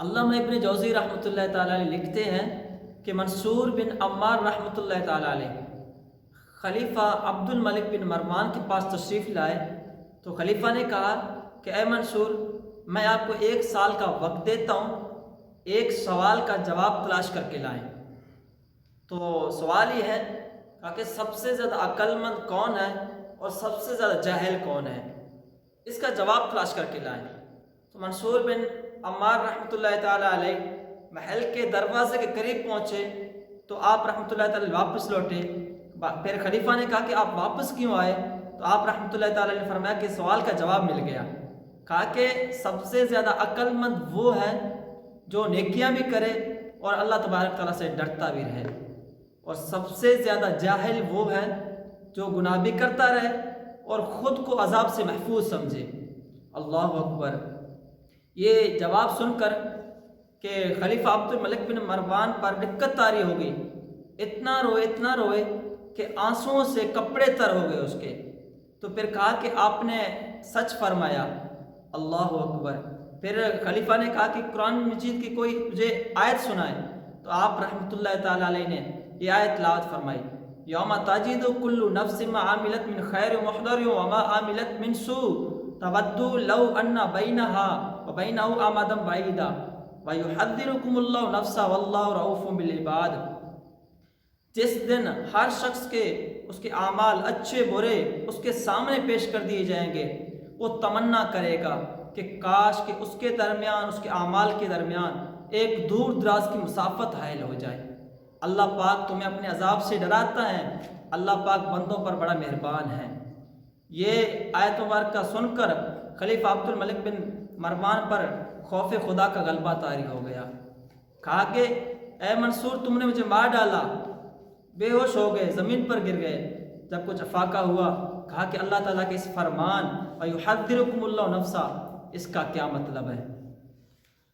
علامہ ابن جوزی رحمۃ اللہ تعالیٰ علیہ لکھتے ہیں کہ منصور بن عمار رحمۃ اللہ تعالیٰ علیہ خلیفہ عبد الملک بن مروان کے پاس تشریف لائے تو خلیفہ نے کہا کہ اے منصور، میں آپ کو 1 سال کا وقت دیتا ہوں، ایک سوال کا جواب تلاش کر کے لائیں۔ تو سوال یہ ہے کہ سب سے زیادہ عقل مند کون ہے اور سب سے زیادہ جاہل کون ہے، اس کا جواب تلاش کر کے لائیں۔ تو منصور بن عمار رحمۃ اللہ تعالیٰ علیہ محل کے دروازے کے قریب پہنچے تو آپ رحمۃ اللہ تعالیٰ واپس لوٹے۔ پھر خلیفہ نے کہا کہ آپ واپس کیوں آئے؟ تو آپ رحمۃ اللہ تعالیٰ نے فرمایا کہ سوال کا جواب مل گیا۔ کہا کہ سب سے زیادہ عقل مند وہ ہے جو نیکیاں بھی کرے اور اللہ تبارک تعالیٰ سے ڈرتا بھی رہے، اور سب سے زیادہ جاہل وہ ہے جو گناہ بھی کرتا رہے اور خود کو عذاب سے محفوظ سمجھے۔ اللہ اکبر۔ یہ جواب سن کر کہ خلیفہ عبد الملک بن مروان پر دقت طاری ہو گئی، اتنا روئے کہ آنسوؤں سے کپڑے تر ہو گئے اس کے۔ تو پھر کہا کہ آپ نے سچ فرمایا۔ اللہ اکبر۔ پھر خلیفہ نے کہا کہ قرآن مجید کی کوئی مجھے آیت سنائے، تو آپ رحمۃ اللہ تعالیٰ علیہ نے یہ آیت تلاوت فرمائی، یوم تجد کل نفس ما عملت من خیر محضر وما عملت من سوء تود لو ان بینها وبینه امدا بعیدا ویحذرکم اللہ نفسہ واللہ رؤوف بالعباد۔ جس دن ہر شخص کے اس کے اعمال اچھے برے اس کے سامنے پیش کر دیے جائیں گے، وہ تمنا کرے گا کہ کاش کہ اس کے درمیان، اس کے اعمال کے درمیان ایک دور دراز کی مسافت حائل ہو جائے۔ اللہ پاک تمہیں اپنے عذاب سے ڈراتا ہے، اللہ پاک بندوں پر بڑا مہربان ہے۔ یہ آیت مبارکہ سن کر خلیفہ عبد الملک بن مروان پر خوف خدا کا غلبہ طاری ہو گیا۔ کہا کہ اے منصور، تم نے مجھے مار ڈالا، بے ہوش ہو گئے، زمین پر گر گئے۔ جب کچھ افاقہ ہوا، کہا کہ اللہ تعالیٰ کے اس فرمان وَيُحَذِّرُكُمُ اللَّهُ نَفْسَهُ، اس کا کیا مطلب ہے؟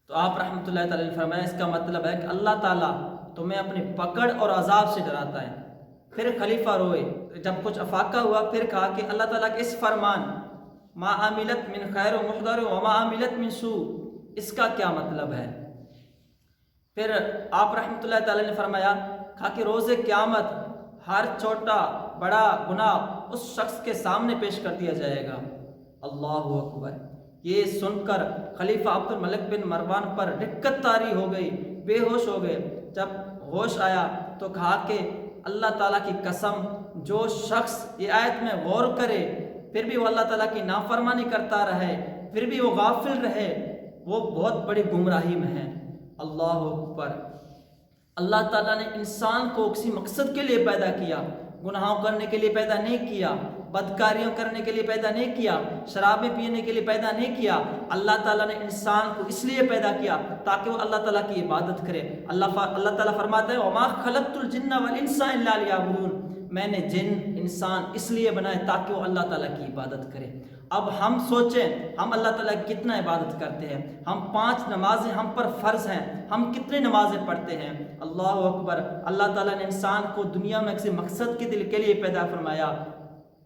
تو آپ رحمۃ اللہ تعالیٰ نے فرمایا اس کا مطلب ہے کہ اللہ تعالیٰ تمہیں اپنی پکڑ اور عذاب سے ڈراتا ہے۔ پھر خلیفہ روئے۔ جب کچھ افاقہ ہوا پھر کہا کہ اللہ تعالیٰ کے اس فرمان ما عملت من خیر محضر وما عملت من سوء، اس کا کیا مطلب ہے؟ پھر آپ رحمۃ اللہ تعالیٰ نے فرمایا، کہا کہ روز قیامت ہر چھوٹا بڑا گناہ اس شخص کے سامنے پیش کر دیا جائے گا۔ اللہ اکبر۔ یہ سن کر خلیفہ عبد الملک بن مروان پر دقت طاری ہو گئی، بے ہوش ہو گئے۔ جب ہوش آیا تو کہا کہ اللہ تعالیٰ کی قسم، جو شخص یہ آیت میں غور کرے پھر بھی وہ اللہ تعالیٰ کی نافرمانی کرتا رہے، پھر بھی وہ غافل رہے، وہ بہت بڑی گمراہی میں ہے۔ اللہ اکبر۔ اللہ تعالیٰ نے انسان کو کسی مقصد کے لیے پیدا کیا، گناہوں کرنے کے لیے پیدا نہیں کیا، بدکاریوں کرنے کے لیے پیدا نہیں کیا، شرابیں پینے کے لیے پیدا نہیں کیا۔ اللہ تعالیٰ نے انسان کو اس لیے پیدا کیا تاکہ وہ اللہ تعالیٰ کی عبادت کرے۔ اللہ تعالیٰ فرماتا ہے وَمَا خَلَقْتُ الْجِنَّ وَالْإِنسَ إِلَّا لِيَعْبُدُونِ، میں نے جن انسان اس لیے بنائے تاکہ وہ اللہ تعالیٰ کی عبادت کرے۔ اب ہم سوچیں ہم اللہ تعالیٰ کی کتنا عبادت کرتے ہیں۔ ہم 5 نمازیں ہم پر فرض ہیں، ہم کتنی نمازیں پڑھتے ہیں؟ اللہ اکبر۔ اللہ تعالیٰ نے انسان کو دنیا میں کسی مقصد کے لیے پیدا فرمایا،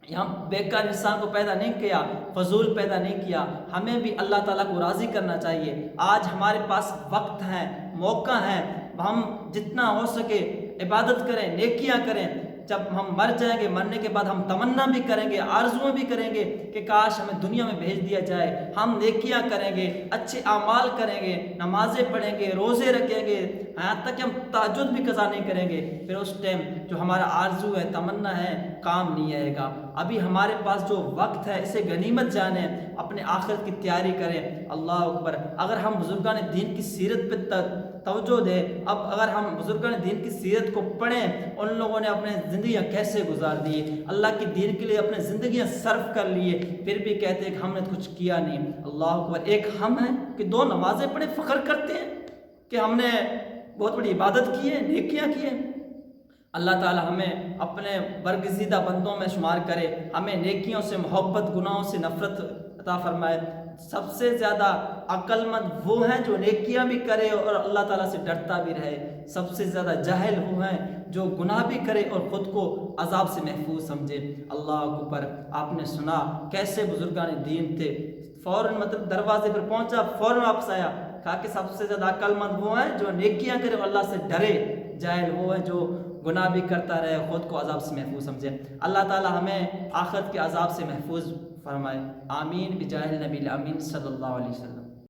یہاں بیکار انسان کو پیدا نہیں کیا، فضول پیدا نہیں کیا۔ ہمیں بھی اللہ تعالیٰ کو راضی کرنا چاہیے۔ آج ہمارے پاس وقت ہے، موقع ہے، ہم جتنا ہو سکے عبادت کریں، نیکیاں کریں۔ جب ہم مر جائیں گے، مرنے کے بعد ہم تمنا بھی کریں گے، آرزویں بھی کریں گے کہ کاش ہمیں دنیا میں بھیج دیا جائے۔ ہم نیکیاں کریں گے، اچھے اعمال کریں گے، نمازیں پڑھیں گے، روزے رکھیں گے، یہاں تک کہ ہم تہجد بھی قضا نہیں کریں گے۔ پھر اس ٹائم جو ہمارا آرزو ہے، تمنا ہے، کام نہیں آئے گا۔ ابھی ہمارے پاس جو وقت ہے اسے غنیمت جانیں، اپنے آخرت کی تیاری کریں۔ اللہ اکبر۔ اگر ہم بزرگان دین کی سیرت پہ توجہ دیں، اب اگر ہم بزرگان دین کی سیرت کو پڑھیں، ان لوگوں نے اپنے زندگیاں کیسے گزار دی، اللہ کی دین کے لیے اپنے زندگیاں صرف کر لیے، پھر بھی کہتے ہیں کہ ہم نے کچھ کیا نہیں۔ اللہ اکبر۔ ایک ہم ہیں کہ 2 نمازیں پڑھے فخر کرتے ہیں کہ ہم نے بہت بڑی عبادت کی ہے، نیکیاں کی ہیں۔ اللہ تعالی ہمیں اپنے برگزیدہ بندوں میں شمار کرے، ہمیں نیکیوں سے محبت، گناہوں سے نفرت عطا فرمائے۔ سب سے زیادہ عقل مند وہ ہیں جو نیکیاں بھی کرے اور اللہ تعالیٰ سے ڈرتا بھی رہے۔ سب سے زیادہ جاہل وہ ہیں جو گناہ بھی کرے اور خود کو عذاب سے محفوظ سمجھے۔ اللہ اکبر۔ آپ نے سنا کیسے بزرگان دین تھے، فوراً دروازے پر پہنچا، فوراً واپس آیا، کہا کہ سب سے زیادہ عقل مند وہ ہیں جو نیکیاں کرے اور اللہ سے ڈرے، جاہل وہ ہیں جو گناہ بھی کرتا رہے، خود کو عذاب سے محفوظ سمجھے۔ اللہ تعالی ہمیں آخرت کے عذاب سے محفوظ فرمائے، آمین بجاہ النبی الامین صلی اللہ علیہ وسلم۔